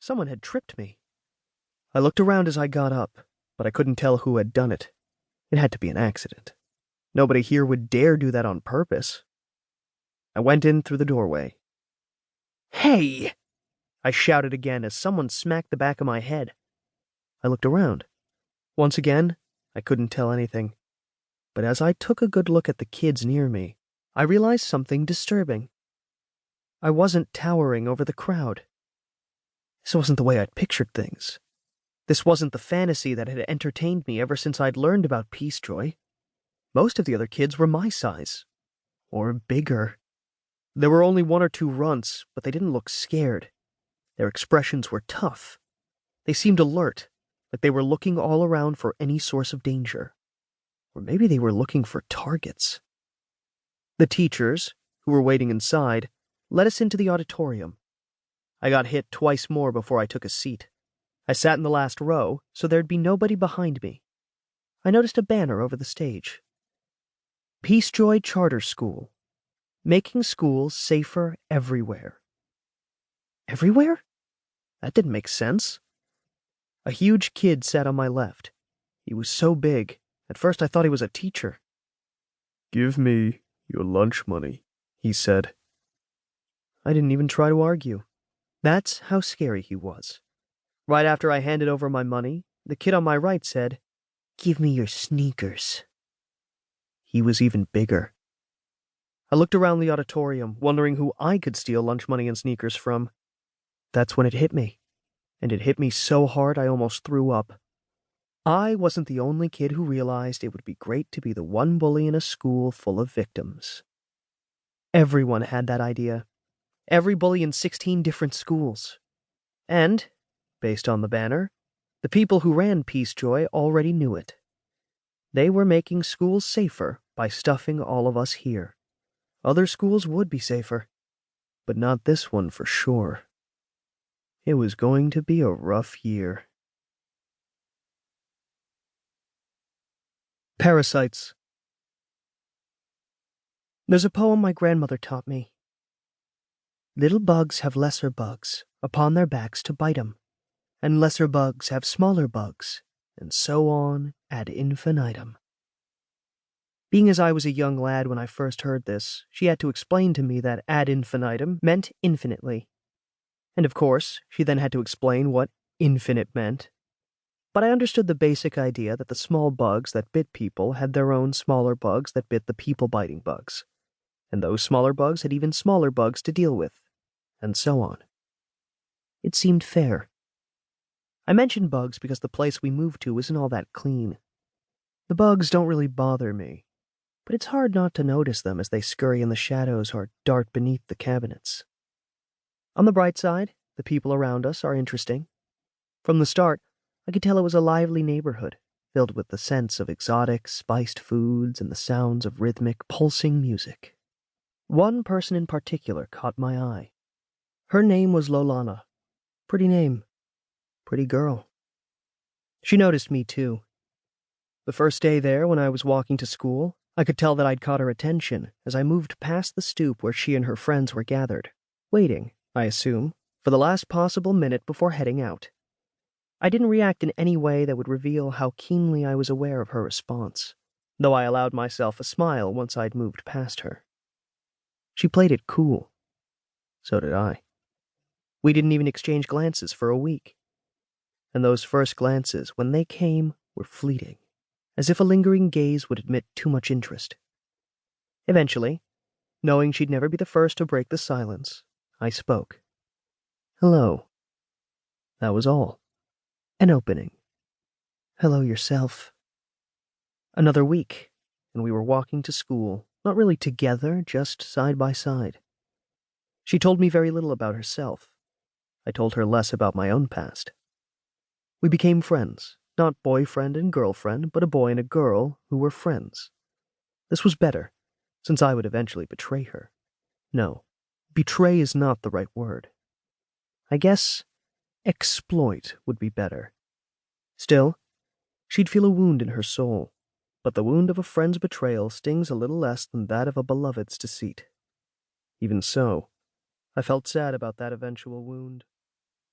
Someone had tripped me. I looked around as I got up, but I couldn't tell who had done it. It had to be an accident. Nobody here would dare do that on purpose. I went in through the doorway. "Hey!" I shouted again as someone smacked the back of my head. I looked around. Once again, I couldn't tell anything. But as I took a good look at the kids near me, I realized something disturbing. I wasn't towering over the crowd. This wasn't the way I'd pictured things. This wasn't the fantasy that had entertained me ever since I'd learned about Peacejoy. Most of the other kids were my size. Or bigger. There were only one or two runts, but they didn't look scared. Their expressions were tough. They seemed alert, like they were looking all around for any source of danger. Or maybe they were looking for targets. The teachers, who were waiting inside, led us into the auditorium. I got hit twice more before I took a seat. I sat in the last row, so there'd be nobody behind me. I noticed a banner over the stage. Peacejoy Charter School. Making schools safer everywhere. Everywhere? That didn't make sense. A huge kid sat on my left. He was so big, at first I thought he was a teacher. "Give me your lunch money," he said. I didn't even try to argue. That's how scary he was. Right after I handed over my money, the kid on my right said, "Give me your sneakers." He was even bigger. I looked around the auditorium, wondering who I could steal lunch money and sneakers from. That's when it hit me. And it hit me so hard I almost threw up. I wasn't the only kid who realized it would be great to be the one bully in a school full of victims. Everyone had that idea. Every bully in 16 different schools. And, based on the banner, the people who ran Peacejoy already knew it. They were making schools safer by stuffing all of us here. Other schools would be safer, but not this one for sure. It was going to be a rough year. Parasites. There's a poem my grandmother taught me. Little bugs have lesser bugs upon their backs to bite 'em, and lesser bugs have smaller bugs, and so on ad infinitum. Being as I was a young lad when I first heard this, she had to explain to me that ad infinitum meant infinitely. And of course, she then had to explain what infinite meant. But I understood the basic idea that the small bugs that bit people had their own smaller bugs that bit the people-biting bugs. And those smaller bugs had even smaller bugs to deal with, and so on. It seemed fair. I mentioned bugs because the place we moved to isn't all that clean. The bugs don't really bother me, but it's hard not to notice them as they scurry in the shadows or dart beneath the cabinets. On the bright side, the people around us are interesting. From the start, I could tell it was a lively neighborhood, filled with the scents of exotic, spiced foods and the sounds of rhythmic, pulsing music. One person in particular caught my eye. Her name was Lolana. Pretty name. Pretty girl. She noticed me, too. The first day there, when I was walking to school, I could tell that I'd caught her attention as I moved past the stoop where she and her friends were gathered, waiting, I assume, for the last possible minute before heading out. I didn't react in any way that would reveal how keenly I was aware of her response, though I allowed myself a smile once I'd moved past her. She played it cool. So did I. We didn't even exchange glances for a week. And those first glances, when they came, were fleeting, as if a lingering gaze would admit too much interest. Eventually, knowing she'd never be the first to break the silence, I spoke. Hello. That was all. An opening. Hello yourself. Another week, and we were walking to school, not really together, just side by side. She told me very little about herself. I told her less about my own past. We became friends, not boyfriend and girlfriend, but a boy and a girl who were friends. This was better, since I would eventually betray her. No, betray is not the right word. I guess exploit would be better. Still, she'd feel a wound in her soul, but the wound of a friend's betrayal stings a little less than that of a beloved's deceit. Even so, I felt sad about that eventual wound.